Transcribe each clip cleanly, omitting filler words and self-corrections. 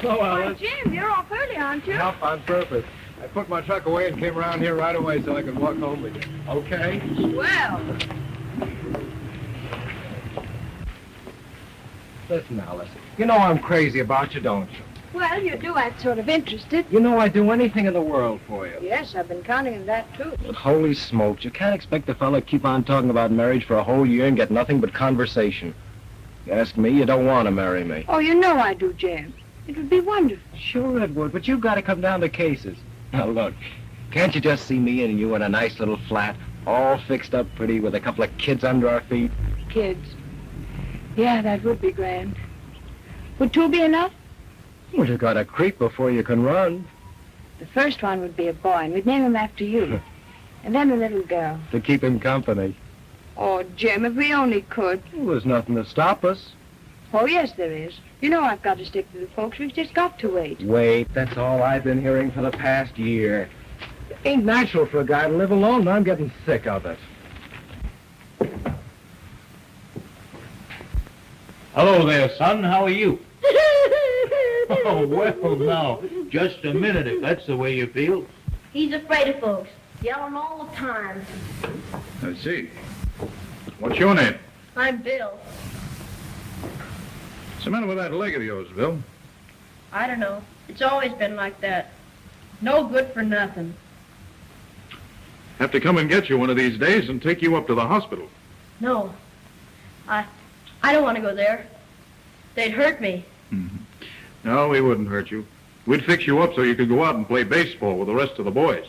Hello, Alice. Why, Jim, you're off early, aren't you? Help on purpose. I put my truck away and came around here right away so I could walk home with you. Okay? Well. Listen, Alice. You know I'm crazy about you, don't you? Well, you do act sort of interested. You know I'd do anything in the world for you. Yes, I've been counting on that, too. But holy smokes, you can't expect a fella to keep on talking about marriage for a whole year and get nothing but conversation. You ask me, you don't want to marry me. Oh, you know I do, Jim. It would be wonderful. Sure it would, but you've got to come down to cases. Now, look, can't you just see me and you in a nice little flat, all fixed up pretty with a couple of kids under our feet? Kids. Yeah, that would be grand. Would 2 be enough? Well, you got to creep before you can run. The first one would be a boy, and we'd name him after you. And then a little girl. To keep him company. Oh, Jim, if we only could. Well, there's nothing to stop us. Oh, yes, there is. You know I've got to stick to the folks. We've just got to wait. Wait, that's all I've been hearing for the past year. It ain't natural for a guy to live alone, and I'm getting sick of it. Hello there, son. How are you? Oh, well, now, just a minute, if that's the way you feel. He's afraid of folks. Yelling all the time. I see. What's your name? I'm Bill. What's the matter with that leg of yours, Bill? I don't know. It's always been like that. No good for nothing. Have to come and get you one of these days and take you up to the hospital. No. I don't want to go there. They'd hurt me. Mm-hmm. No, we wouldn't hurt you. We'd fix you up so you could go out and play baseball with the rest of the boys.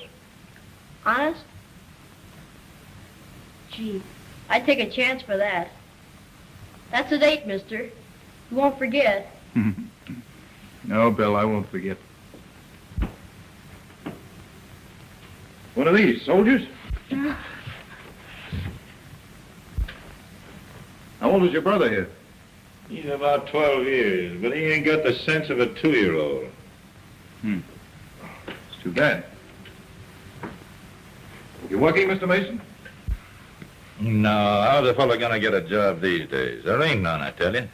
Honest? Gee, I'd take a chance for that. That's a date, mister. You won't forget. No, Bill, I won't forget. One of these, soldiers? How old is your brother here? He's about 12 years, but he ain't got the sense of a 2-year-old. It's too bad. You working, Mr. Mason? No, how's a fella gonna get a job these days? There ain't none, I tell you.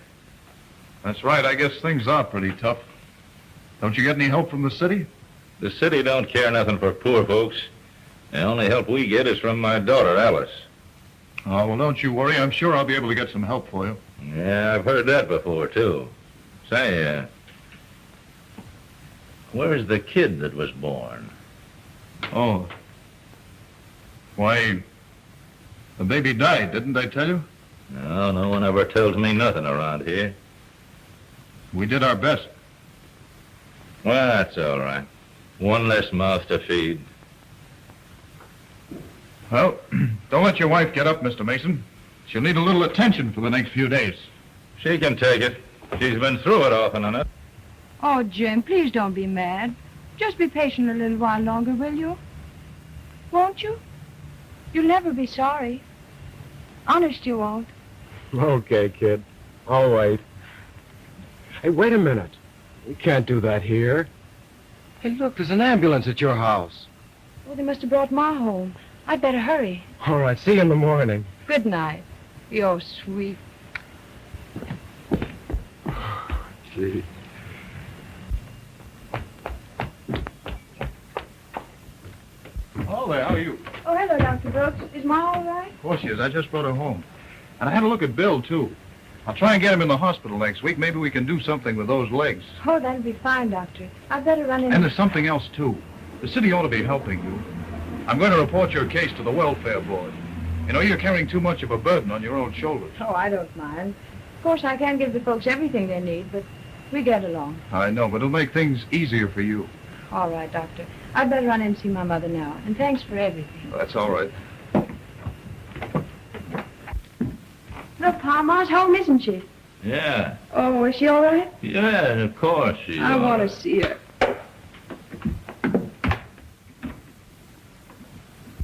That's right. I guess things are pretty tough. Don't you get any help from the city? The city don't care nothing for poor folks. The only help we get is from my daughter, Alice. Oh, well, don't you worry. I'm sure I'll be able to get some help for you. Yeah, I've heard that before, too. Say, where's the kid that was born? Oh. Why, the baby died, didn't they tell you? No, no one ever tells me nothing around here. We did our best. Well, that's all right. One less mouth to feed. Well, don't let your wife get up, Mr. Mason. She'll need a little attention for the next few days. She can take it. She's been through it often enough. Oh, Jim, please don't be mad. Just be patient a little while longer, will you? Won't you? You'll never be sorry. Honest, you won't. Okay, kid. I'll wait. Hey, wait a minute. We can't do that here. Hey, look, there's an ambulance at your house. Oh, they must have brought Ma home. I'd better hurry. All right, see you in the morning. Good night. You're sweet. Gee. Hello there, how are you? Oh, hello, Dr. Brooks. Is Ma all right? Of course she is. I just brought her home. And I had a look at Bill, too. I'll try and get him in the hospital next week. Maybe we can do something with those legs. Oh, that'll be fine, Doctor. I'd better run in. And there's something else, too. The city ought to be helping you. I'm going to report your case to the welfare board. You know, you're carrying too much of a burden on your own shoulders. Oh, I don't mind. Of course, I can't give the folks everything they need, but we get along. I know, but it'll make things easier for you. All right, Doctor. I'd better run in and see my mother now. And thanks for everything. That's all right. Look, Pa, Ma's home, isn't she? Yeah. Oh, is she all right? Yeah, of course she's I all want right. to see her.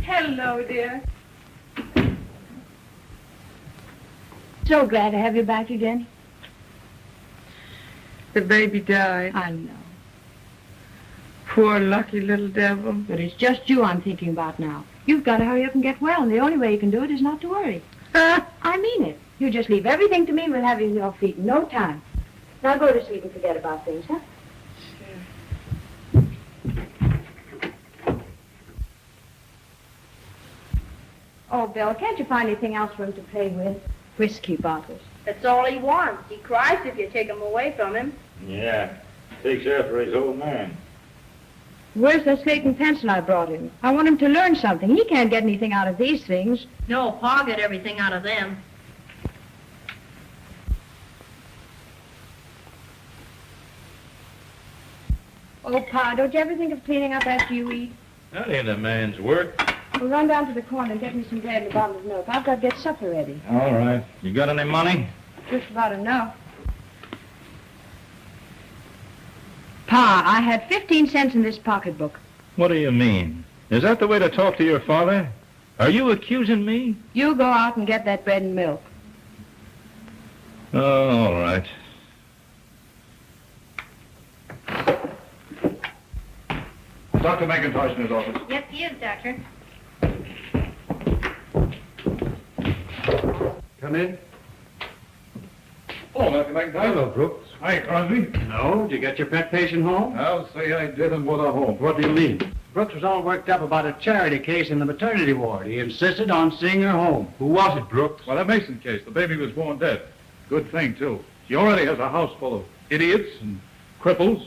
Hello, dear. So glad to have you back again. The baby died. I know. Poor lucky little devil. But it's just you I'm thinking about now. You've got to hurry up and get well, and the only way you can do it is not to worry. I mean it. You just leave everything to me and we'll have you on your feet in no time. Now go to sleep and forget about things, huh? Oh, Bill, can't you find anything else for him to play with? Whiskey bottles. That's all he wants. He cries if you take him away from him. Yeah, takes after his old man. Where's the slate and pencil I brought him? I want him to learn something. He can't get anything out of these things. No, Pa get everything out of them. Oh, Pa, don't you ever think of cleaning up after you eat? That ain't a man's work. Well, run down to the corner and get me some bread and a bottle of milk. I've got to get supper ready. All right. You got any money? Just about enough. Pa, I had 15 cents in this pocketbook. What do you mean? Is that the way to talk to your father? Are you accusing me? You go out and get that bread and milk. Oh, all right. Dr. McIntosh in his office. Yes, he is, Doctor. Come in. Oh, Dr. McIntosh. Hello, Brooks. Hi, Crosby. No? Did you get your pet patient home? I'll say I did, and what a home. What do you mean? Brooks was all worked up about a charity case in the maternity ward. He insisted on seeing her home. Who was it, Brooks? Well, that Mason case, the baby was born dead. Good thing, too. She already has a house full of idiots and cripples.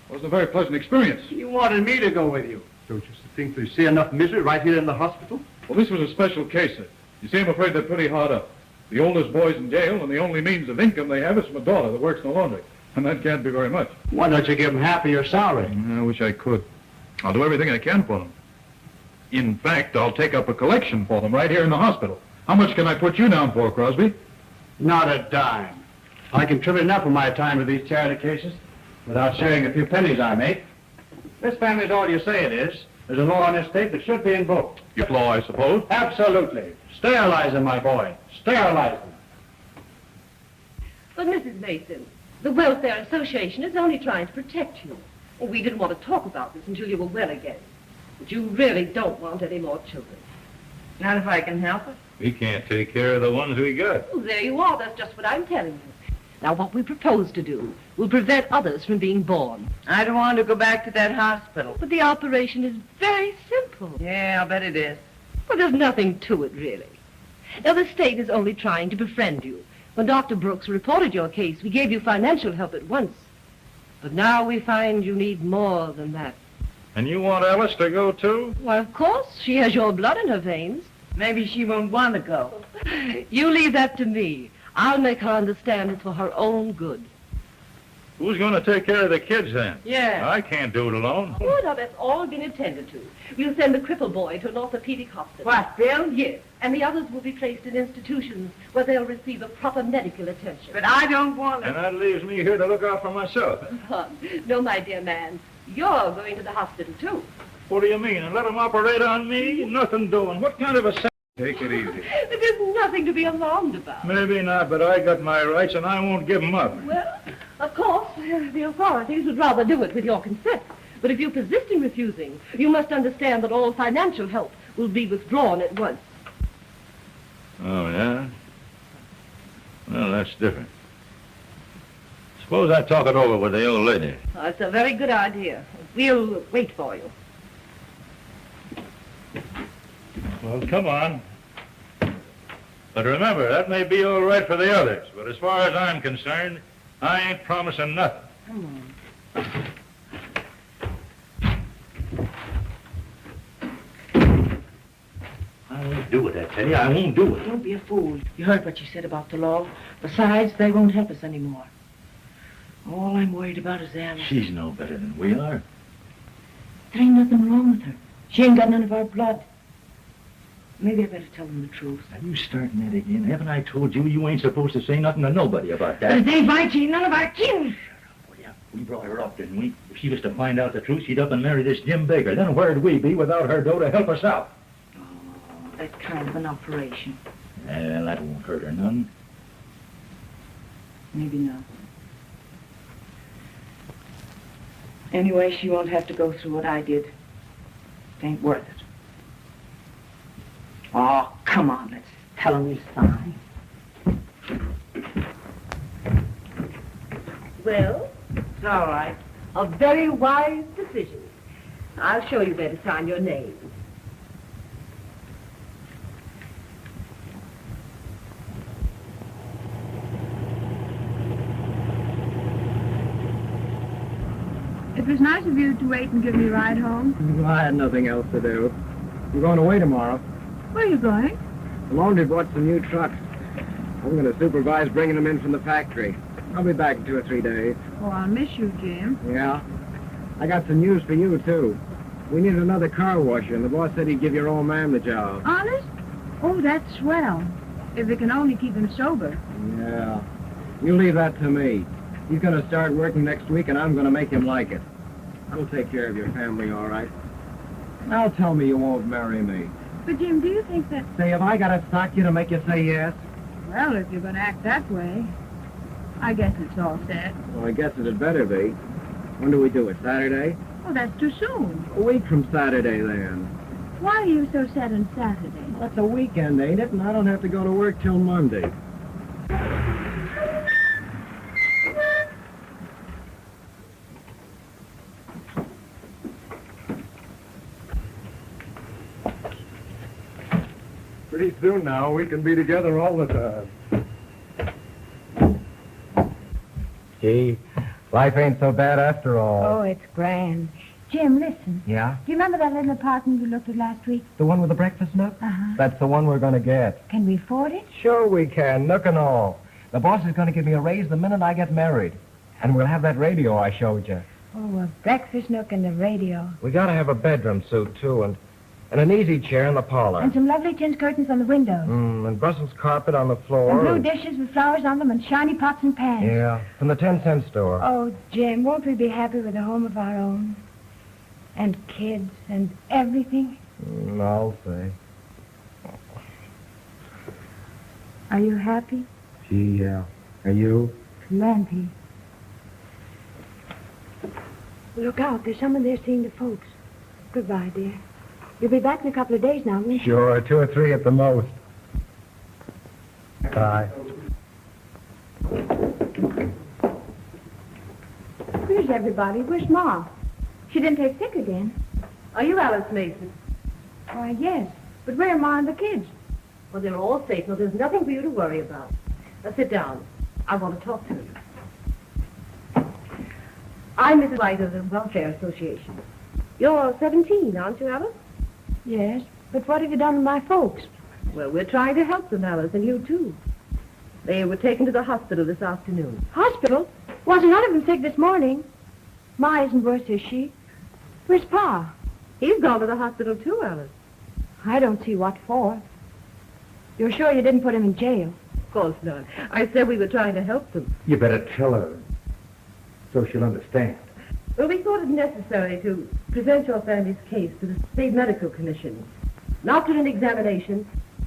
Wasn't a very pleasant experience. You wanted me to go with you. Don't you think they see enough misery right here in the hospital? Well, this was a special case, sir. You see, I'm afraid they're pretty hard up. The oldest boy's in jail, and the only means of income they have is from a daughter that works in the laundry. And that can't be very much. Why don't you give them half of your salary? I wish I could. I'll do everything I can for them. In fact, I'll take up a collection for them right here in the hospital. How much can I put you down for, Crosby? Not a dime. I contribute enough of my time to these charity cases without sharing a few pennies I make. This family's all you say it is. There's a law on this state that should be invoked. Your law, I suppose. Absolutely. Sterilize them, my boy. Sterilize them. But, Mrs. Mason, the Welfare Association is only trying to protect you. Well, we didn't want to talk about this until you were well again. But you really don't want any more children. Not if I can help it. We can't take care of the ones we got. Well, there you are. That's just what I'm telling you. Now, what we propose to do will prevent others from being born. I don't want to go back to that hospital. But the operation is very simple. Yeah, I'll bet it is. Well, there's nothing to it, really. Now, the state is only trying to befriend you. When Dr. Brooks reported your case, we gave you financial help at once. But now we find you need more than that. And you want Alice to go, too? Why, of course. She has your blood in her veins. Maybe she won't want to go. You leave that to me. I'll make her understand it's for her own good. Who's going to take care of the kids, then? Yeah. I can't do it alone. Oh, now, that's all been attended to. We'll send the cripple boy to an orthopedic hospital. What, Bill? Yes, and the others will be placed in institutions where they'll receive a proper medical attention. But I don't want And to. that leaves me here to look out for myself. No, my dear man. You're going to the hospital, too. What do you mean? And let them operate on me? Nothing doing. What kind of a... Take it easy. There's nothing to be alarmed about. Maybe not, but I got my rights and I won't give them up. Well, of course, the authorities would rather do it with your consent. But if you persist in refusing, you must understand that all financial help will be withdrawn at once. Oh, yeah? Well, that's different. Suppose I talk it over with the old lady. Oh, it's a very good idea. We'll wait for you. Well, come on. But remember, that may be all right for the others, but as far as I'm concerned, I ain't promising nothing. Come on. I won't do it, I tell you. I won't do it. Don't be a fool. You heard what she said about the law. Besides, they won't help us anymore. All I'm worried about is Alice. She's no better than we are. There ain't nothing wrong with her. She ain't got none of our blood. Maybe I better tell them the truth. Are you starting that again? Haven't I told you you ain't supposed to say nothing to nobody about But that? if they ain't my gene, none of our kin. Oh, yeah. We brought her up, didn't we? If she was to find out the truth, she'd up and marry this Jim Baker. Then where'd we be without her dough to help us out? Oh, that kind of an operation. Well, that won't hurt her none. Maybe not. Anyway, she won't have to go through what I did. It ain't worth it. Oh, come on, let's tell them it's fine. Well, It's all right. a very wise decision. I'll show you where to sign your name. It was nice of you to wait and give me a ride home. Well, I had nothing else to do. I'm going away tomorrow. Where are you going? The laundry bought some new trucks. I'm going to supervise bringing them in from the factory. I'll be back in 2 or 3 days. Oh, I'll miss you, Jim. Yeah? I got some news for you, too. We need another car washer, and the boss said he'd give your old man the job. Honest? Oh, that's swell. If we can only keep him sober. Yeah. You leave that to me. He's going to start working next week, and I'm going to make him like it. I'll take care of your family, all right. Now tell me you won't marry me. But, Jim, do you think that... Say, have I got to sock you to make you say yes? Well, if you're going to act that way, I guess it's all set. Well, I guess it'd better be. When do we do it, Saturday? Oh, that's too soon. A week from Saturday, then. Why are you so set on Saturday? That's a weekend, ain't it? And I don't have to go to work till Monday. Pretty soon now, we can be together all the time. Gee, life ain't so bad after all. Oh, it's grand. Jim, listen. Yeah? Do you remember that little apartment you looked at last week? The one with the breakfast nook? Uh-huh. That's the one we're going to get. Can we afford it? Sure we can, nook and all. The boss is going to give me a raise the minute I get married. And we'll have that radio I showed you. Oh, a breakfast nook and a radio. We got to have a bedroom suite, too, and an easy chair in the parlor. And some lovely chintz curtains on the windows. And Brussels carpet on the floor. And blue dishes with flowers on them and shiny pots and pans. Yeah, from the 10-cent store. Oh, Jim, won't we be happy with a home of our own? And kids and everything? I'll say. Are you happy? Gee, yeah. Are you? Plenty. Look out, there's someone there seeing the folks. Goodbye, dear. You'll be back in a couple of days now, won't you? Sure, 2 or 3 at the most. Bye. Where's everybody? Where's Ma? She didn't take sick again. Are you Alice Mason? Why, yes. But where are Ma and the kids? Well, they're all safe. Now, there's nothing for you to worry about. Now, sit down. I want to talk to you. I'm Mrs. White of the Welfare Association. You're 17, aren't you, Alice? Yes. But what have you done with my folks? Well, we're trying to help them, Alice, and you, too. They were taken to the hospital this afternoon. Hospital? Wasn't none of them sick this morning. Ma isn't worse, is she? Where's Pa? He's gone to the hospital, too, Alice. I don't see what for. You're sure you didn't put him in jail? Of course not. I said we were trying to help them. You better tell her, so she'll understand. Well, we thought it necessary to present your family's case to the State Medical Commission. And after an examination,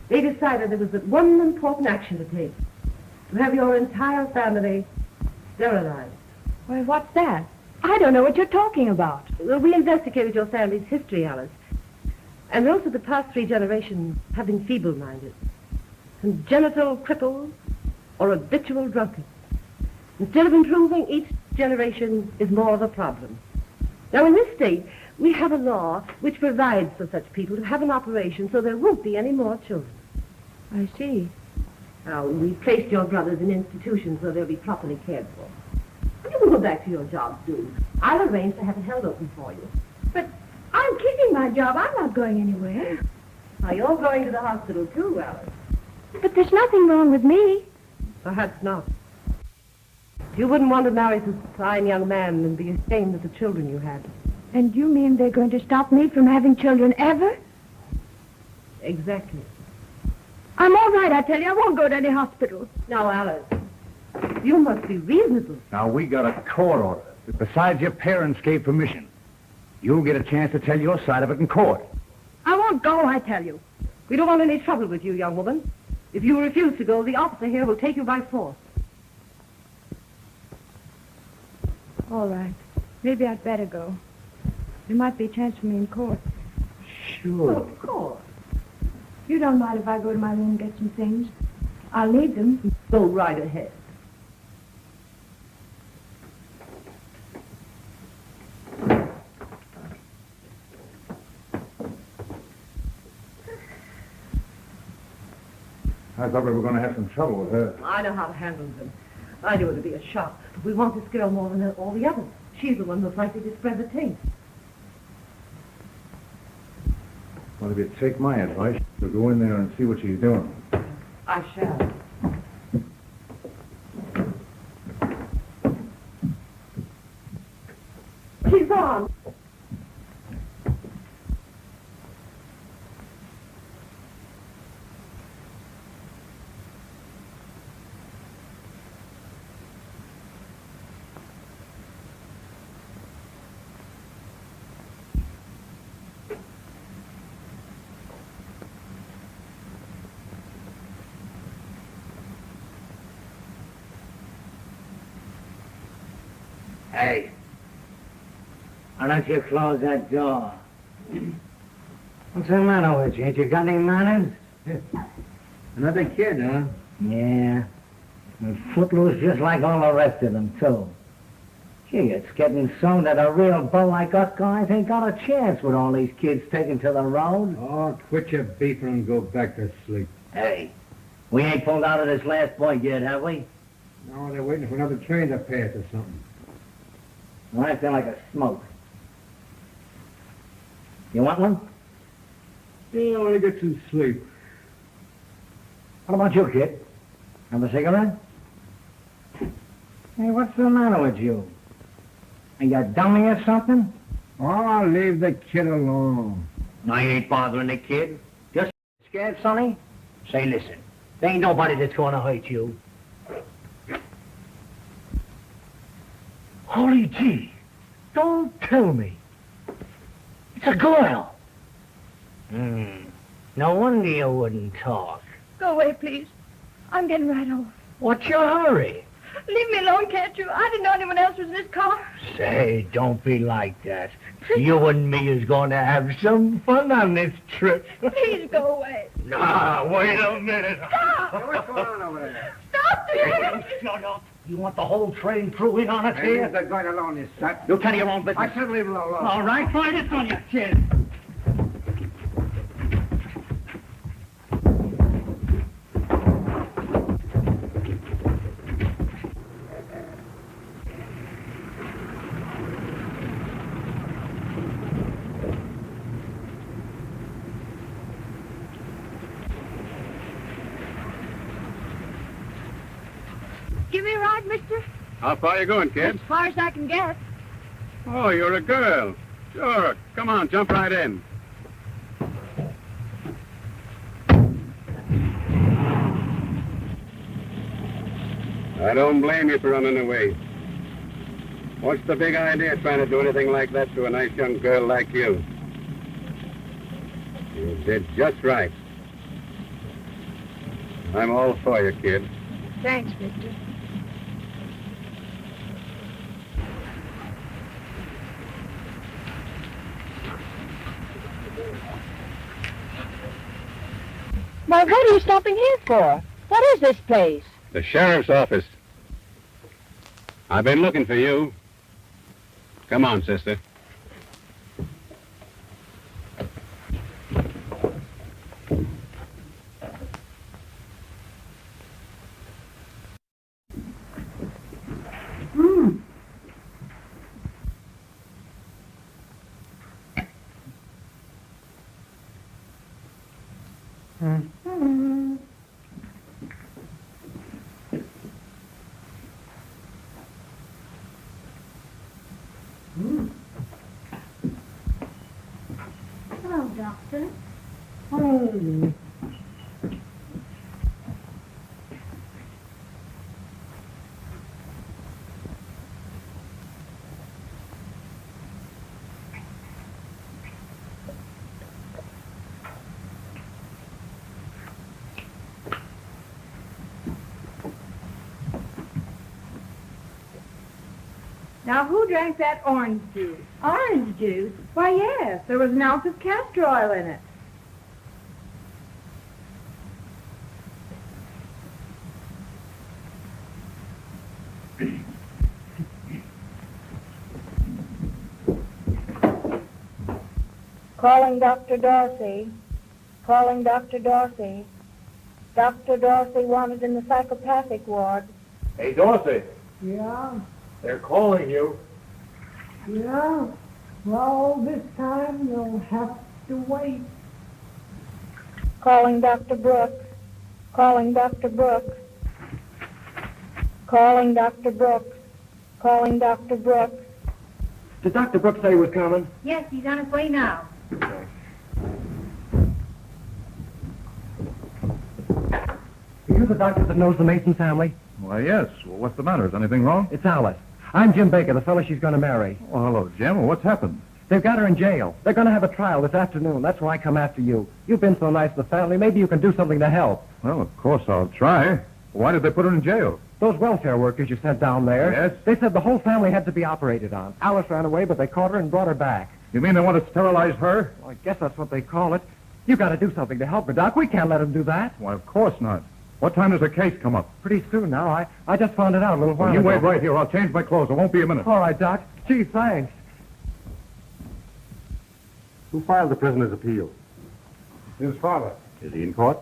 they decided there was but one important action to take. To have your entire family sterilized. Well, what's that? I don't know what you're talking about. Well, we investigated your family's history, Alice. And those of the past 3 generations have been feeble-minded, congenital cripples, or habitual drunkards. Instead of improving, each generation is more of a problem. Now, in this state, we have a law which provides for such people to have an operation so there won't be any more children. I see. Now, we've placed your brothers in institutions so they'll be properly cared for. You can go back to your job soon. I'll arrange to have it held open for you. But I'm keeping my job. I'm not going anywhere. Now, you're going to the hospital, too, Alice. But there's nothing wrong with me. Perhaps not. You wouldn't want to marry this fine young man and be ashamed of the children you had. And you mean they're going to stop me from having children ever? Exactly. I'm all right, I tell you. I won't go to any hospital. Now, Alice, you must be reasonable. Now, we got a court order. Besides, your parents gave permission. You'll get a chance to tell your side of it in court. I won't go, I tell you. We don't want any trouble with you, young woman. If you refuse to go, the officer here will take you by force. All right. Maybe I'd better go. There might be a chance for me in court. Sure. Well, of course. You don't mind if I go to my room and get some things? I'll need them. Go right ahead. I thought we were going to have some trouble with her. I know how to handle them. I knew it would be a shock, but we want this girl more than all the others. She's the one who's likely to spread the taste. Well, if you take my advice, you'll go in there and see what she's doing. I shall. She's on. Hey, why don't you close that door? What's the matter with you? Ain't you got any manners? Another kid, huh? Yeah. And footloose just like all the rest of them, too. Gee, it's getting so that a real beau like us guys ain't got a chance with all these kids taken to the road. Oh, quit your beefing and go back to sleep. Hey, we ain't pulled out of this last point yet, have we? No, they're waiting for another train to pass or something. Well, I feel like a smoke. You want one? Yeah, I want to get some sleep. What about you, kid? Have a cigarette? Hey, what's the matter with you? Are you a dummy or something? Oh, leave the kid alone. I ain't bothering the kid. Just scared, Sonny? Say, listen, there ain't nobody that's gonna hurt you. Holy gee, don't tell me. It's a girl. No wonder you wouldn't talk. Go away, please. I'm getting right off. What's your hurry? Leave me alone, can't you? I didn't know anyone else was in this car. Say, don't be like that. You and me is going to have some fun on this trip. Please go away. Nah, wait a minute. Stop! What's going on over there? Stop it! Shut up. You want the whole train crew in on it Hey, here? leave the guy alone, you slut. You tell your own business. I said leave him alone. All right, try this on you, kid. Give me a ride, mister. How far you going, As kid? far as I can get. Oh, you're a girl. Sure. Come on, jump right in. I don't blame you for running away. What's the big idea trying to do anything like that to a nice young girl like you? You did just right. I'm all for you, kid. Thanks, mister. Why, what are you stopping here for? What is this place? The sheriff's office. I've been looking for you. Come on, sister. Hello, Doctor. Now, who drank that orange juice? Orange juice? Why, yes. There was an ounce of castor oil in it. Calling Dr. Dorsey. Calling Dr. Dorsey. Dr. Dorsey wanted in the psychopathic ward. Hey, Dorsey. Yeah? They're calling you. Yeah? Well, this time you'll have to wait. Calling Dr. Brooks. Calling Dr. Brooks. Calling Dr. Brooks. Calling Dr. Brooks. Did Dr. Brooks say he was coming? Yes, he's on his way now. Are you the doctor that knows the Mason family? Why, yes. Well, what's the matter? Is anything wrong? It's Alice. I'm Jim Baker, the fellow she's going to marry. Oh, hello, Jim. Well, what's happened? They've got her in jail. They're going to have a trial this afternoon. That's why I come after you. You've been so nice to the family. Maybe you can do something to help. Well, of course I'll try. Why did they put her in jail? Those welfare workers you sent down there. Yes? They said the whole family had to be operated on. Alice ran away, but they caught her and brought her back. You mean they want to sterilize her? Well, I guess that's what they call it. You got to do something to help her, Doc. We can't let them do that. Why, of course not. What time does the case come up? Pretty soon now. I just found it out a little while You ago. wait right here. I'll change my clothes. It won't be a minute. All right, Doc. Gee, thanks. Who filed the prisoner's appeal? His father. Is he in court?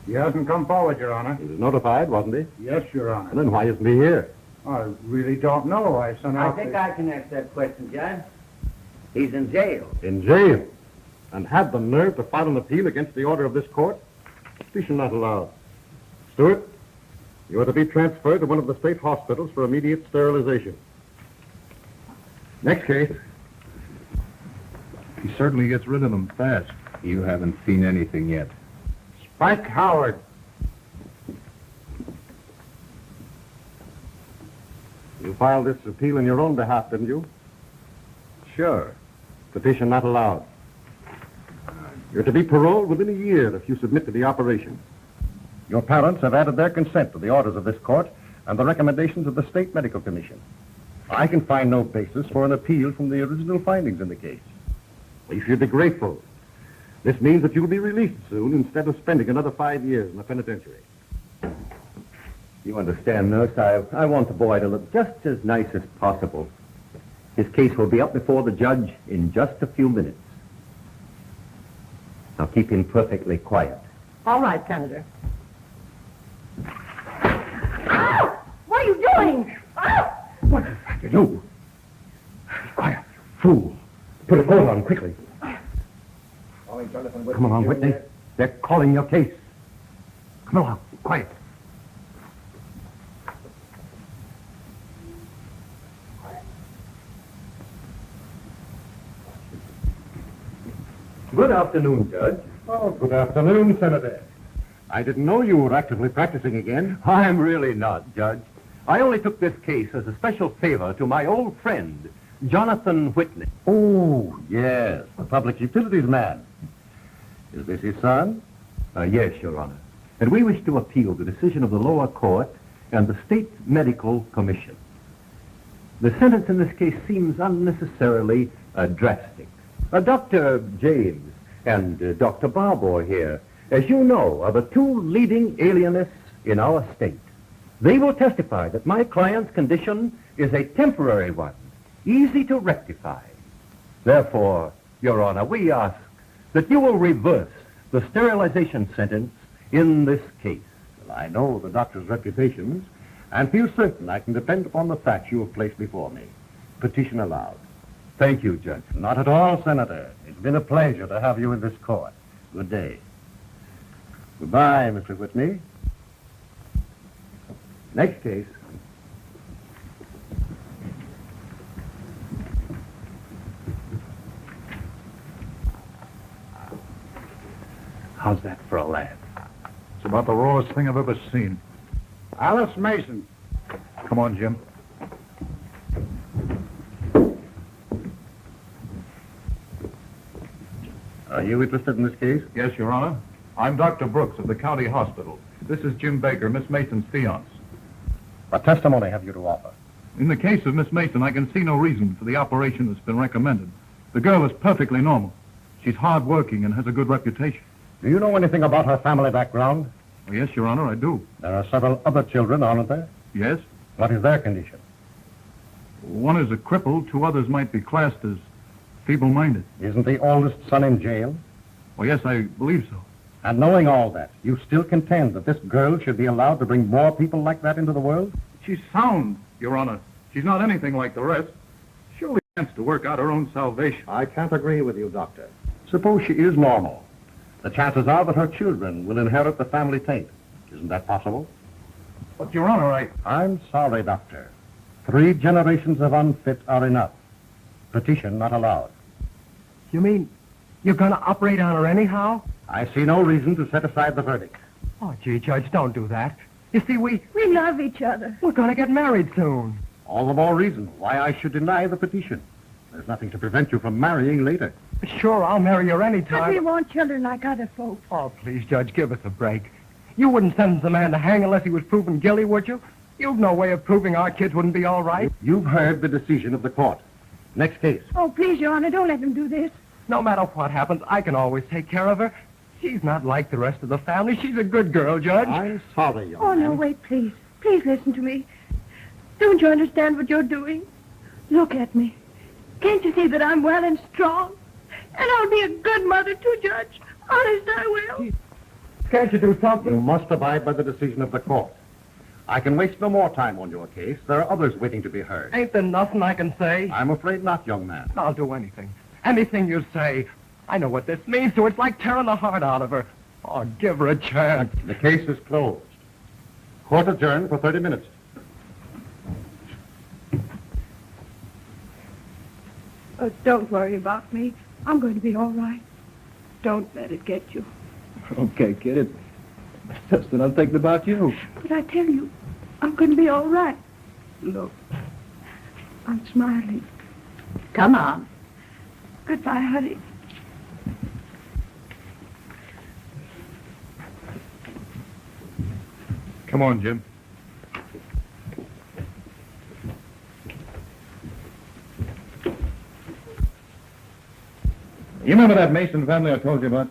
He hasn't come forward, Your Honor. He was notified, wasn't he? Yes, Your Honor. And then why isn't he here? I really don't know. I sent I out... think I can answer that question, Judge. He's in jail. In jail. And had the nerve to file an appeal against the order of this court? Petition not allowed. Stewart, you are to be transferred to one of the state hospitals for immediate sterilization. Next case. He certainly gets rid of them fast. You haven't seen anything yet. Spike Howard. You filed this appeal in your own behalf, didn't you? Sure. Petition not allowed. You're to be paroled within a year if you submit to the operation. Your parents have added their consent to the orders of this court and the recommendations of the State Medical Commission. I can find no basis for an appeal from the original findings in the case. You should be grateful. This means that you'll be released soon instead of spending another 5 years in the penitentiary. You understand, nurse, I want the boy to look just as nice as possible. His case will be up before the judge in just a few minutes. Now keep him perfectly quiet. All right, Senator. What are you doing? What is that you do? Quiet, fool. Put a coat on quickly. Come along, Whitney. They're calling your case. Come along, quiet. Good afternoon, Judge. Oh, good afternoon, Senator. I didn't know you were actively practicing again. I'm really not, Judge. I only took this case as a special favor to my old friend, Jonathan Whitney. Oh, yes, the public utilities man. Is this his son? Yes, Your Honor. And we wish to appeal the decision of the lower court and the State Medical Commission. The sentence in this case seems unnecessarily drastic. Dr. James and Dr. Barbour here, as you know, are the two leading alienists in our state. They will testify that my client's condition is a temporary one, easy to rectify. Therefore, Your Honor, we ask that you will reverse the sterilization sentence in this case. Well, I know the doctor's reputations and feel certain I can depend upon the facts you have placed before me. Petition allowed. Thank you, Judge. Not at all, Senator. It's been a pleasure to have you in this court. Good day. Goodbye, Mr. Whitney. Next case. How's that for a laugh? It's about the rawest thing I've ever seen. Alice Mason. Come on, Jim. Are you interested in this case? Yes, Your Honor. I'm Dr. Brooks of the county hospital. This is Jim Baker, Miss Mason's fiance. What testimony have you to offer? In the case of Miss Mason, I can see no reason for the operation that's been recommended. The girl is perfectly normal. She's hard-working and has a good reputation. Do you know anything about her family background? Oh, yes, Your Honor, I do. There are several other children, aren't there? Yes? What is their condition? One is a cripple. Two others might be classed as feeble-minded. Isn't the oldest son in jail? Oh, yes, I believe so. And knowing all that, you still contend that this girl should be allowed to bring more people like that into the world? She's sound, Your Honor. She's not anything like the rest. Surely she wants to work out her own salvation. I can't agree with you, Doctor. Suppose she is normal. The chances are that her children will inherit the family taint. Isn't that possible? But, Your Honor, I'm sorry, Doctor. 3 generations of unfit are enough. Petition not allowed. You mean you're going to operate on her anyhow? I see no reason to set aside the verdict. Oh, gee, Judge, don't do that. You see, We love each other. we're going to get married soon. All the more reason why I should deny the petition. There's nothing to prevent you from marrying later. Sure, I'll marry her any But we time. want children like other folks. Oh, please, Judge, give us a break. You wouldn't sentence a man to hang unless he was proven guilty, would you? You've no way of proving our kids wouldn't be all right. You've heard the decision of the court. Next case. Oh, please, Your Honor, don't let him do this. No matter what happens, I can always take care of her. She's not like the rest of the family. She's a good girl, Judge. I'm sorry, young Oh, man. no, wait, please. Please listen to me. Don't you understand what you're doing? Look at me. Can't you see that I'm well and strong? And I'll be a good mother, too, Judge. Honest, I will. Can't you do something? You must abide by the decision of the court. I can waste no more time on your case. There are others waiting to be heard. Ain't there nothing I can say? I'm afraid not, young man. I'll do anything. Anything you say. I know what this means to her. It's like tearing the heart out of her. Oh, give her a chance. The case is closed. Court adjourned for 30 minutes. Oh, don't worry about me. I'm going to be all right. Don't let it get you. Okay, kid, it's just that I'm thinking about you. But I tell you, I'm going to be all right. Look, I'm smiling. Come on. Goodbye, honey. Come on, Jim. You remember that Mason family I told you about?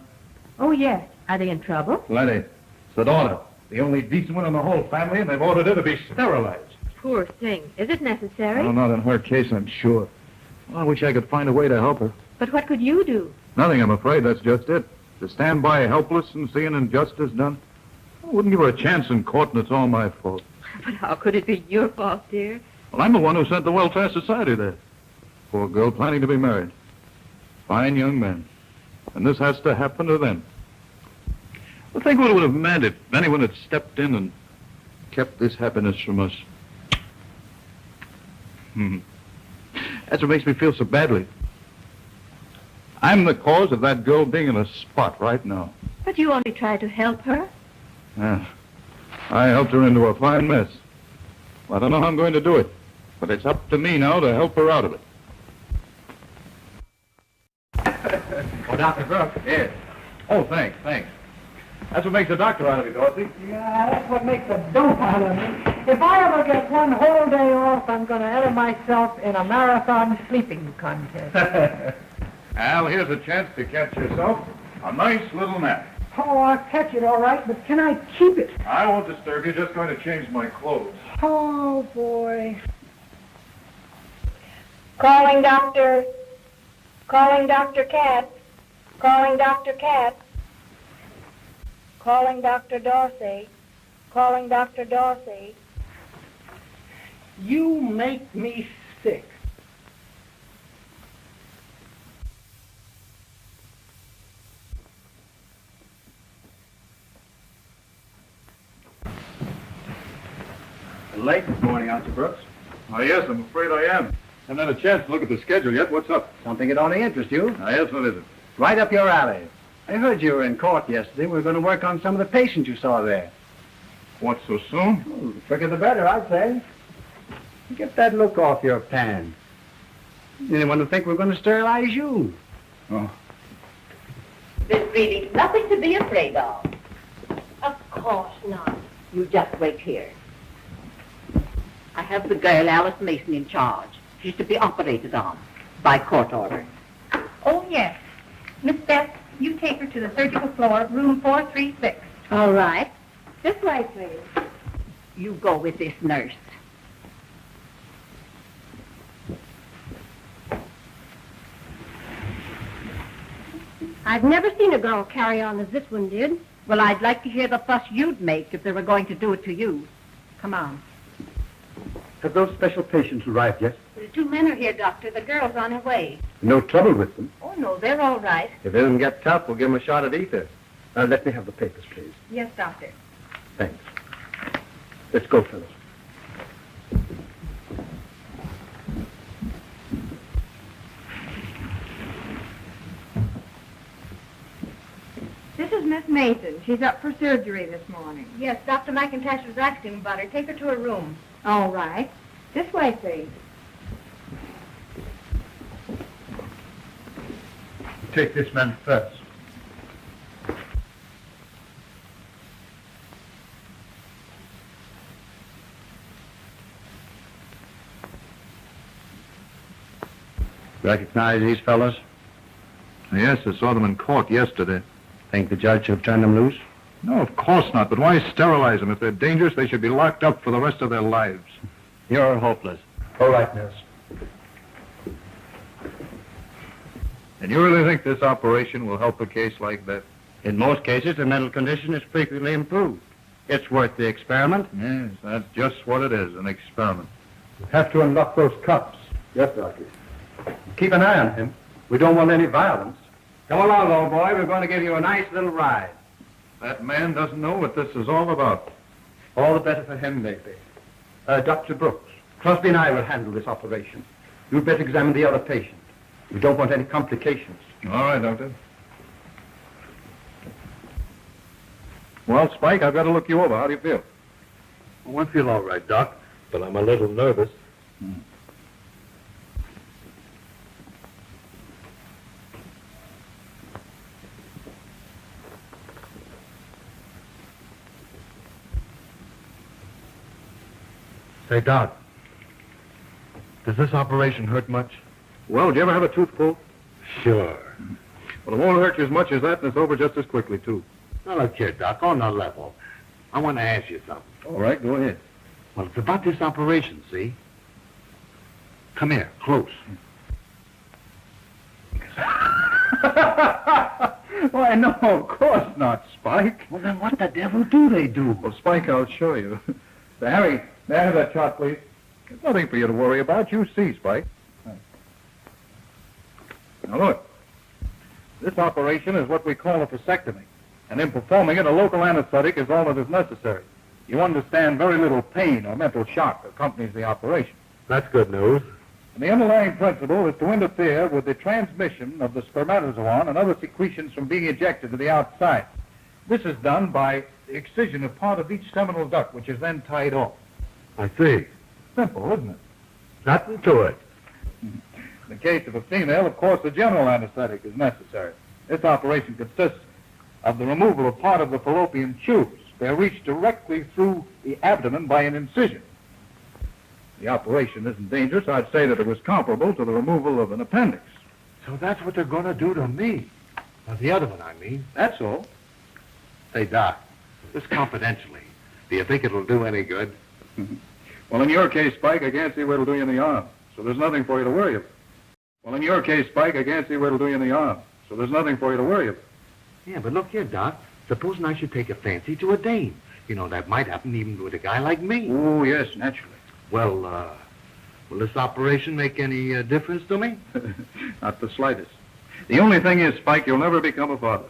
Oh, yes. Are they in trouble? Plenty. It's the daughter. The only decent one in the whole family, and they've ordered her to be sterilized. Poor thing. Is it necessary? Well, not in her case, I'm sure. Well, I wish I could find a way to help her. But what could you do? Nothing, I'm afraid. That's just it. To stand by helpless and see an injustice done. I wouldn't give her a chance in court, and it's all my fault. But how could it be your fault, dear? Well, I'm the one who sent the Welfare Society there. Poor girl planning to be married. Fine young man. And this has to happen to them. Well, think what it would have meant if anyone had stepped in and kept this happiness from us. That's what makes me feel so badly. I'm the cause of that girl being in a spot right now. But you only tried to help her. Yeah. I helped her into a fine mess. I don't know how I'm going to do it, but it's up to me now to help her out of it. Oh, Dr. Brooks. Yes. Oh, thanks. That's what makes a doctor out of you, Dorothy. Yeah, that's what makes a dope out of me. If I ever get one whole day off, I'm going to enter myself in a marathon sleeping contest. Al, here's a chance to catch yourself a nice little nap. Oh, I'll catch it all right, but can I keep it? I won't disturb you, just going to change my clothes. Oh, boy. Calling Dr. Katz. Calling Dr. Katz. Calling Dr. Dorsey. Calling Dr. Dorsey. You make me sick. Late this morning, aren't you, Brooks? Oh, yes, I'm afraid I am. Haven't had a chance to look at the schedule yet. What's up? Something that only interests you. Yes, what is it? Right up your alley. I heard you were in court yesterday. We were going to work on some of the patients you saw there. What, so soon? Oh, the quicker the better, I'd say. Get that look off your pan. Anyone would think we're going to sterilize you. Oh. There's really nothing to be afraid of. Of course not. You just wait here. I have the girl, Alice Mason, in charge. She's to be operated on by court order. Oh, yes. Miss Beth, you take her to the surgical floor, room 436. All right. This way, please. You go with this nurse. I've never seen a girl carry on as this one did. Well, I'd like to hear the fuss you'd make if they were going to do it to you. Come on. Have those special patients arrived yet? The 2 men are here, Doctor. The girl's on her way. No trouble with them. Oh, no, they're all right. If they don't get tough, we'll give them a shot at ether. Let me have the papers, please. Yes, Doctor. Thanks. Let's go, fellows. This is Miss Mason. She's up for surgery this morning. Yes, Dr. McIntosh was asking about her. Take her to her room. All right. This way, please. Take this man first. Recognize these fellows? Yes, I saw them in court yesterday. Think the judge should have turned them loose? No, of course not. But why sterilize them? If they're dangerous, they should be locked up for the rest of their lives. You're hopeless. All right, nurse. And you really think this operation will help a case like that? In most cases, the mental condition is frequently improved. It's worth the experiment. Yes, that's just what it is, an experiment. You have to unlock those cuffs. Yes, Doctor. Keep an eye on him. We don't want any violence. Come along, old boy. We're going to give you a nice little ride. That man doesn't know what this is all about. All the better for him, maybe. Dr. Brooks, Crosby and I will handle this operation. You'd better examine the other patient. We don't want any complications. All right, Doctor. Well, Spike, I've got to look you over. How do you feel? Oh, I feel all right, Doc, but I'm a little nervous. Say, Doc, does this operation hurt much? Well, did you ever have a tooth pulled? Sure. Well, it won't hurt you as much as that, and it's over just as quickly, too. Now, look here, Doc, on the level. I want to ask you something. All right, go ahead. Well, it's about this operation, see? Come here, close. Why, no, of course not, Spike. Well, then what the devil do they do? Well, Spike, I'll show you. Harry, may I have that chart, please? There's nothing for you to worry about. You see, Spike. Now, look. This operation is what we call a vasectomy. And in performing it, a local anesthetic is all that is necessary. You understand very little pain or mental shock accompanies the operation. That's good news. And the underlying principle is to interfere with the transmission of the spermatozoon and other secretions from being ejected to the outside. This is done by the excision of part of each seminal duct, which is then tied off. I see. Simple, isn't it? Nothing to it. In the case of a female, of course, the general anesthetic is necessary. This operation consists of the removal of part of the fallopian tubes. They're reached directly through the abdomen by an incision. The operation isn't dangerous. I'd say that it was comparable to the removal of an appendix. So that's what they're going to do to me. Now, the other one, I mean. That's all. Say, Doc, just confidentially, do you think it'll do any good? Well, in your case, Spike, I can't see where it'll do you in the arm. So there's nothing for you to worry about. Well, in your case, Spike, I can't see where it'll do you in the arm. So there's nothing for you to worry about. Yeah, but look here, Doc. Supposing I should take a fancy to a dame. You know, that might happen even with a guy like me. Oh, yes, naturally. Well, will this operation make any difference to me? Not the slightest. The only thing is, Spike, you'll never become a father.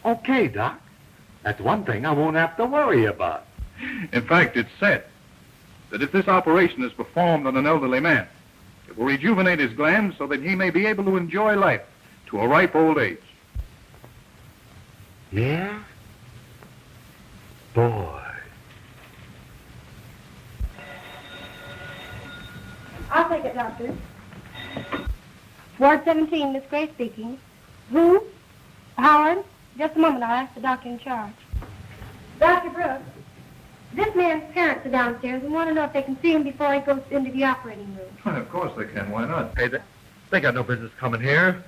Okay, Doc. That's one thing I won't have to worry about. In fact, it's said that if this operation is performed on an elderly man, it will rejuvenate his glands so that he may be able to enjoy life to a ripe old age. Yeah? Boy. I'll take it, Doctor. Ward 17, Miss Gray speaking. Who? Howard? Just a moment, I'll ask the doctor in charge. Dr. Brooks, this man's parents are downstairs and want to know if they can see him before he goes into the operating room. Well, of course they can. Why not? Hey, they got no business coming here.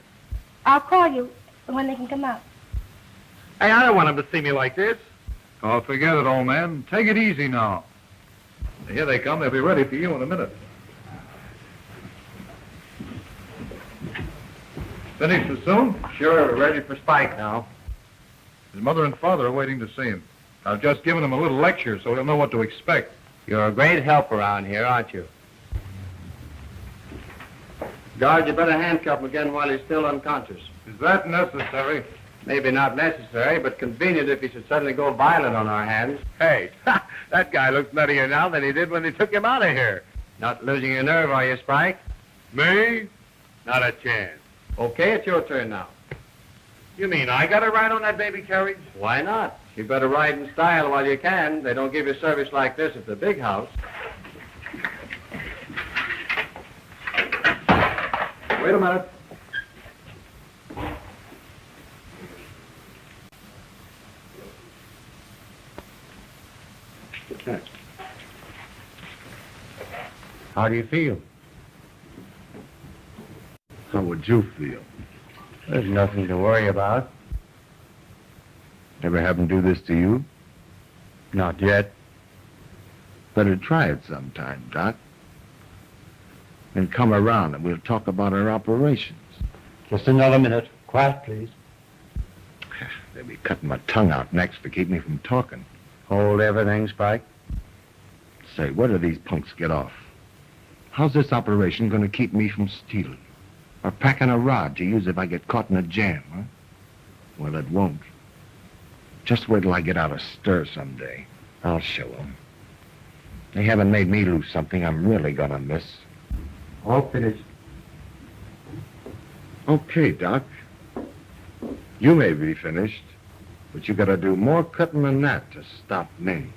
I'll call you when they can come out. Hey, I don't want them to see me like this. Oh, forget it, old man. Take it easy now. Here they come. They'll be ready for you in a minute. Finished so soon? Sure, we're ready for Spike now. His mother and father are waiting to see him. I've just given him a little lecture so he'll know what to expect. You're a great help around here, aren't you? Guard, you better handcuff him again while he's still unconscious. Is that necessary? Maybe not necessary, but convenient if he should suddenly go violent on our hands. Hey, that guy looks nuttier now than he did when they took him out of here. Not losing your nerve, are you, Spike? Me? Not a chance. Okay, it's your turn now. You mean I got to ride on that baby carriage? Why not? You better ride in style while you can. They don't give you service like this at the big house. Wait a minute. How do you feel? How would you feel? There's nothing to worry about. Ever have them do this to you? Not yet. Better try it sometime, Doc. And come around and we'll talk about our operations. Just another minute. Quiet, please. They'll be cutting my tongue out next to keep me from talking. Hold everything, Spike. Say, where do these punks get off? How's this operation going to keep me from stealing? Or packing a rod to use if I get caught in a jam, huh? Well, it won't. Just wait till I get out of stir someday. I'll show them. They haven't made me lose something I'm really gonna miss. All finished. Okay, Doc. You may be finished, but you gotta do more cutting than that to stop me.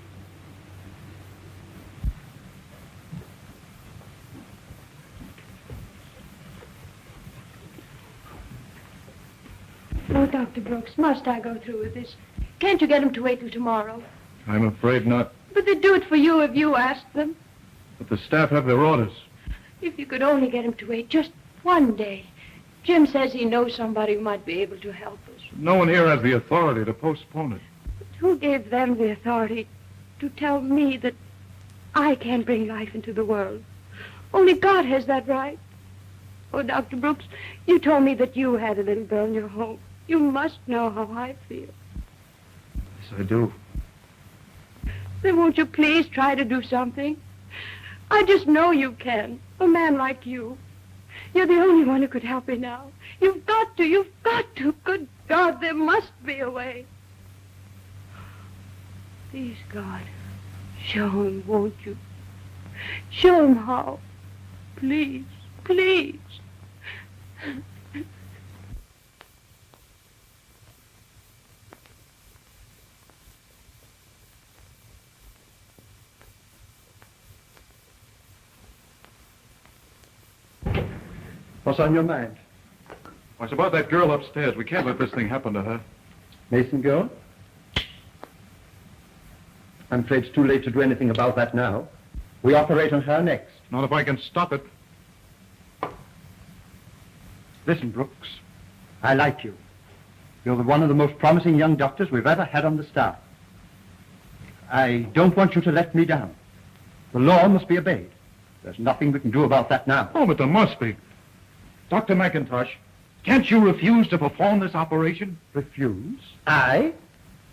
Oh, Dr. Brooks, must I go through with this? Can't you get him to wait till tomorrow? I'm afraid not. But they'd do it for you if you asked them. But the staff have their orders. If you could only get him to wait just one day. Jim says he knows somebody who might be able to help us. No one here has the authority to postpone it. But who gave them the authority to tell me that I can't bring life into the world? Only God has that right. Oh, Dr. Brooks, you told me that you had a little girl in your home. You must know how I feel. Yes, I do. Then won't you please try to do something? I just know you can. A man like you. You're the only one who could help me now. You've got to. Good God, there must be a way. Please, God, show him, won't you? Show him how. Please, please. What's on your mind? It's about that girl upstairs. We can't let this thing happen to her. Mason girl? I'm afraid it's too late to do anything about that now. We operate on her next. Not if I can stop it. Listen, Brooks, I like you. You're one of the most promising young doctors we've ever had on the staff. I don't want you to let me down. The law must be obeyed. There's nothing we can do about that now. Oh, but there must be. Dr. McIntosh, can't you refuse to perform this operation? Refuse? I?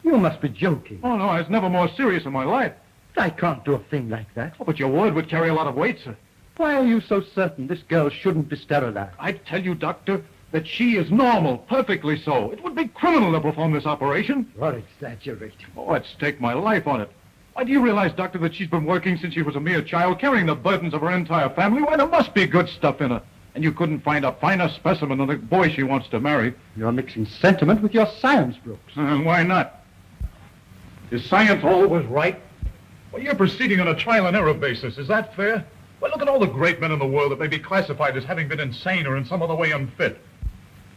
You must be joking. Oh, no, I was never more serious in my life. I can't do a thing like that. Oh, but your word would carry a lot of weight, sir. Why are you so certain this girl shouldn't be sterilized? I tell you, Doctor, that she is normal, perfectly so. It would be criminal to perform this operation. You're exaggerating. Oh, I'd stake my life on it. Why, do you realize, Doctor, that she's been working since she was a mere child, carrying the burdens of her entire family? Why, there must be good stuff in her. And you couldn't find a finer specimen than the boy she wants to marry. You're mixing sentiment with your science, Brooks. And why not? Is science always right? Well, you're proceeding on a trial and error basis. Is that fair? Well, look at all the great men in the world that may be classified as having been insane or in some other way unfit.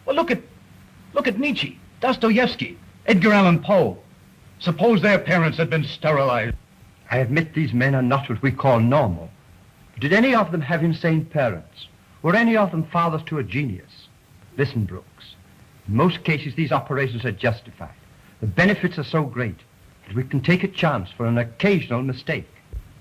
Well, look at Nietzsche, Dostoevsky, Edgar Allan Poe. Suppose their parents had been sterilized. I admit these men are not what we call normal. Did any of them have insane parents? Were any of them fathers to a genius? Listen, Brooks. In most cases, these operations are justified. The benefits are so great that we can take a chance for an occasional mistake.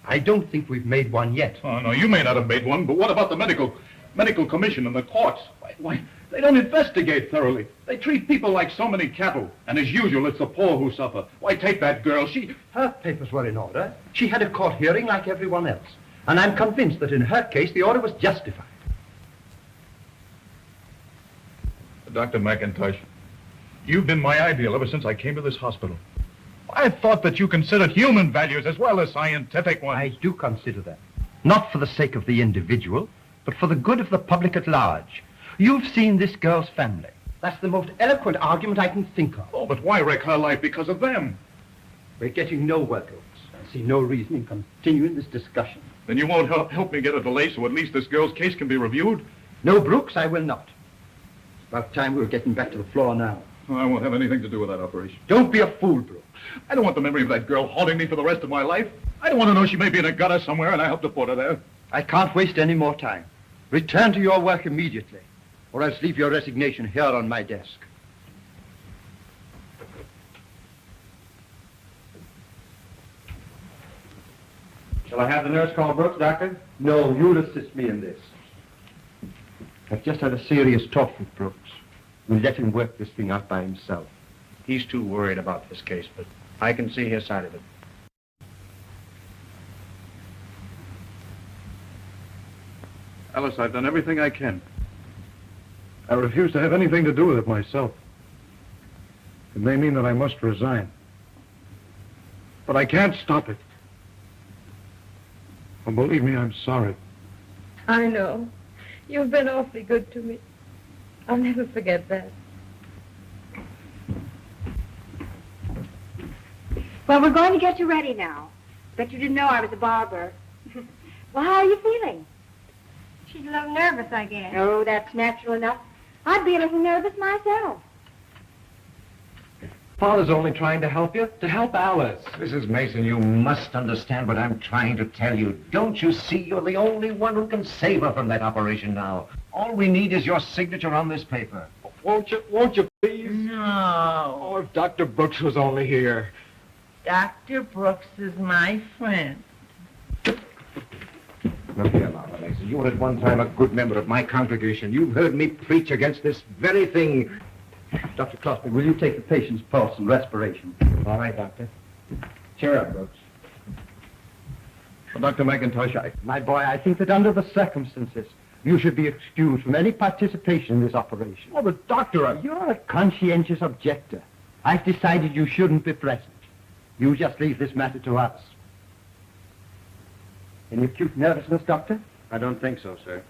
I don't think we've made one yet. Oh, no, you may not have made one, but what about the medical commission and the courts? Why, They don't investigate thoroughly. They treat people like so many cattle. And as usual, it's the poor who suffer. Why, take that girl. Her papers were in order. She had a court hearing like everyone else. And I'm convinced that in her case, the order was justified. Dr. McIntosh, you've been my ideal ever since I came to this hospital. I thought that you considered human values as well as scientific ones. I do consider that. Not for the sake of the individual, but for the good of the public at large. You've seen this girl's family. That's the most eloquent argument I can think of. Oh, but why wreck her life because of them? We're getting nowhere, Brooks. I see no reason in continuing this discussion. Then you won't help me get a delay so at least this girl's case can be reviewed? No, Brooks, I will not. It's about time we were getting back to the floor now. Oh, I won't have anything to do with that operation. Don't be a fool, Brooks. I don't want the memory of that girl haunting me for the rest of my life. I don't want to know she may be in a gutter somewhere and I helped to put her there. I can't waste any more time. Return to your work immediately, or else leave your resignation here on my desk. Shall I have the nurse call Brooks, Doctor? No, you'll assist me in this. I've just had a serious talk with Brooks. We'll let him work this thing out by himself. He's too worried about this case, but I can see his side of it. Alice, I've done everything I can. I refuse to have anything to do with it myself. It may mean that I must resign. But I can't stop it. And believe me, I'm sorry. I know. You've been awfully good to me. I'll never forget that. Well, we're going to get you ready now. Bet you didn't know I was a barber. Well, how are you feeling? She's a little nervous, I guess. Oh, that's natural enough. I'd be a little nervous myself. Father's only trying to help you, to help Alice. Mrs. Mason, you must understand what I'm trying to tell you. Don't you see you're the only one who can save her from that operation now? All we need is your signature on this paper. Won't you please? No. Oh, if Dr. Brooks was only here. Dr. Brooks is my friend. Look here, Martha Mason. You were at one time a good member of my congregation. You've heard me preach against this very thing. Dr. Closby, will you take the patient's pulse and respiration? All right, Doctor. Cheer up, Brooks. Well, Dr. McIntosh, My boy, I think that under the circumstances, you should be excused from any participation in this operation. Oh, but Doctor, You're a conscientious objector. I've decided you shouldn't be present. You just leave this matter to us. Any acute nervousness, Doctor? I don't think so, sir.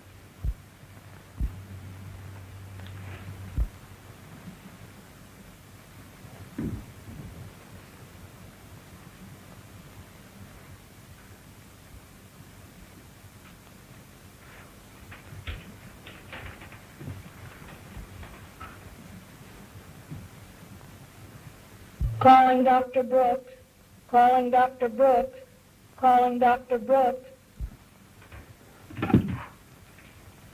Calling Dr. Brooks. Calling Dr. Brooks. Calling Dr. Brooks.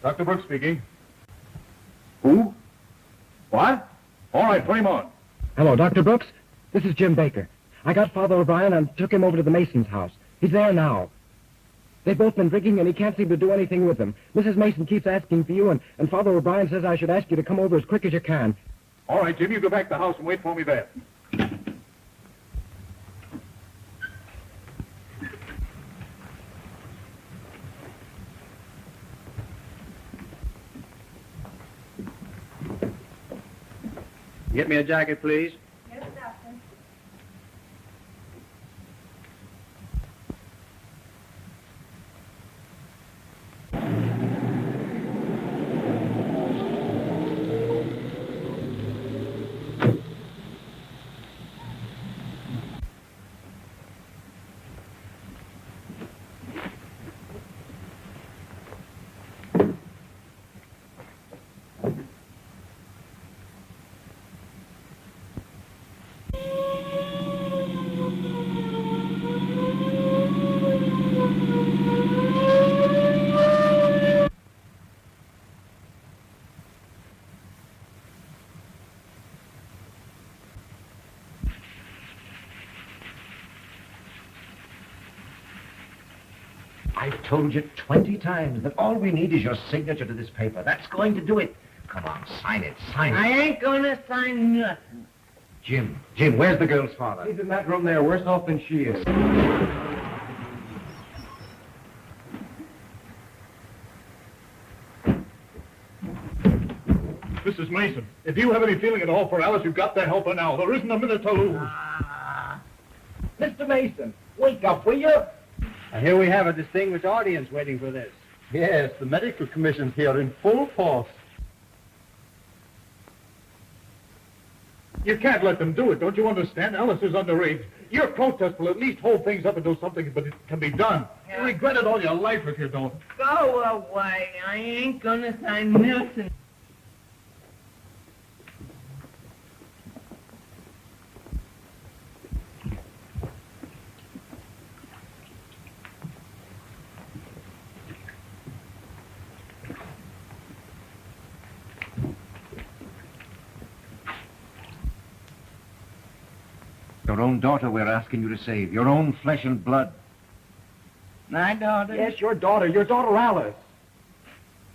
Dr. Brooks speaking. Who? What? All right, put him on. Hello, Dr. Brooks. This is Jim Baker. I got Father O'Brien and took him over to the Mason's house. He's there now. They've both been drinking, and he can't seem to do anything with them. Mrs. Mason keeps asking for you, and Father O'Brien says I should ask you to come over as quick as you can. All right, Jim, you go back to the house and wait for me there. Get me a jacket, please. Yes, Doctor. I've told you 20 times that all we need is your signature to this paper. That's going to do it. Come on, sign it, sign I it. ain't gonna sign nothing. Jim, where's the girl's father? He's in that room there, worse off than she is. Mrs. Mason, if you have any feeling at all for Alice, you've got to help her now. There isn't a minute to lose. Mr. Mason, wake up, will you? Here we have a distinguished audience waiting for this. Yes, the medical commission's here in full force. You can't let them do it, don't you understand? Alice is underage. Your protest will at least hold things up until something can be done. You'll regret it all your life if you don't. Go away. I ain't gonna sign nothing. Your own daughter we're asking you to save. Your own flesh and blood. My daughter? Yes, your daughter Alice.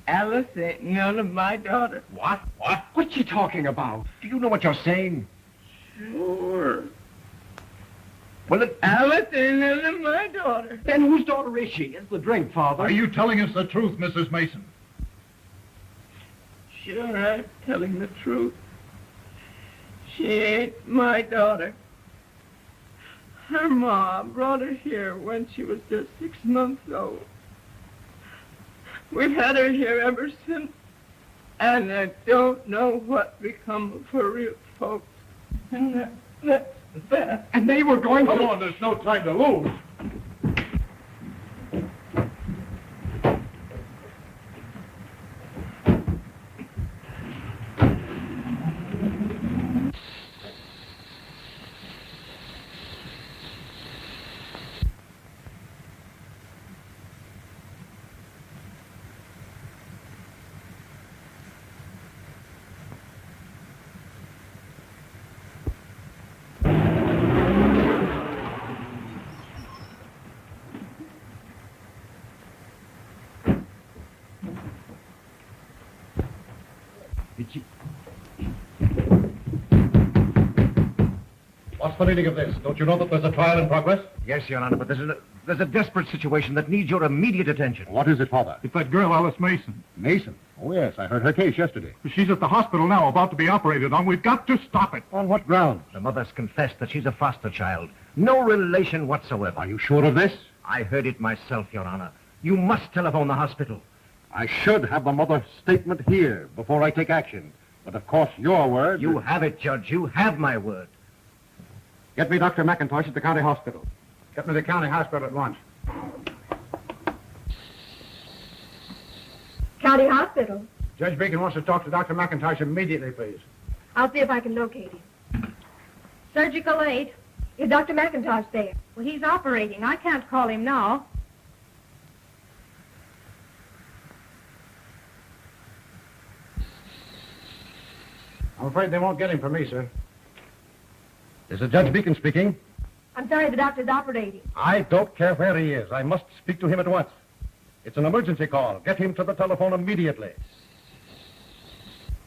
Alice ain't none of my daughter. What? What? What's she talking about? Do you know what you're saying? Sure. Well, Alice ain't none of my daughter. Then whose daughter is she? It's the drink, Father. Are you telling us the truth, Mrs. Mason? Sure, I'm telling the truth. She ain't my daughter. Her ma brought her here when she was just 6 months old. We've had her here ever since, and I don't know what become of her real folks. And that's that. And they were going Come on, there's no time to lose. What's the meaning of this? Don't you know that there's a trial in progress? Yes, Your Honor, but there's a desperate situation that needs your immediate attention. What is it, Father? It's that girl, Alice Mason. Mason? Oh, yes, I heard her case yesterday. She's at the hospital now, about to be operated on. We've got to stop it. On what grounds? The mother's confessed that she's a foster child. No relation whatsoever. Are you sure of this? I heard it myself, Your Honor. You must telephone the hospital. I should have the mother's statement here before I take action. But of course, your word... You have it, Judge. You have my word. Get me Dr. McIntosh at the county hospital. Get me to the county hospital at once. County hospital. Judge Beacon wants to talk to Dr. McIntosh immediately, please. I'll see if I can locate him. Surgical aid. Is Dr. McIntosh there? Well, he's operating. I can't call him now. I'm afraid they won't get him from me, sir. This is Judge Beacon speaking. I'm sorry, the doctor's operating. I don't care where he is. I must speak to him at once. It's an emergency call. Get him to the telephone immediately.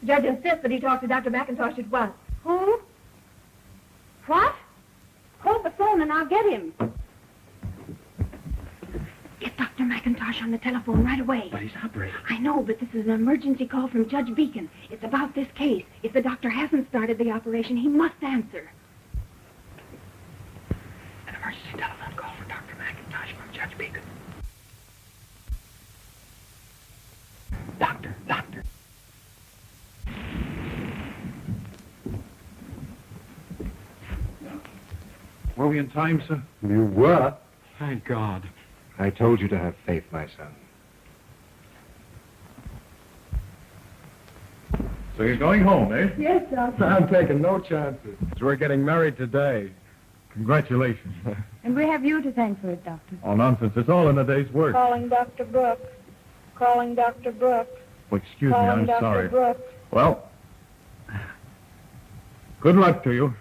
The judge insists that he talk to Dr. McIntosh at once. Who? What? Hold the phone and I'll get him. Get Dr. McIntosh on the telephone right away. But he's operating. I know, but this is an emergency call from Judge Beacon. It's about this case. If the doctor hasn't started the operation, he must answer. An emergency telephone call for Dr. McIntosh from Judge Beacon. Doctor. Were we in time, sir? You were? Thank God. I told you to have faith, my son. So you're going home, eh? Yes, doctor. I'm taking no chances. We're getting married today. Congratulations. And we have you to thank for it, doctor. Oh, nonsense. It's all in a day's work. Calling Dr. Brooks. Calling Dr. Brooks. Well, excuse me, Calling I'm Dr. sorry. Brooks. Well, good luck to you.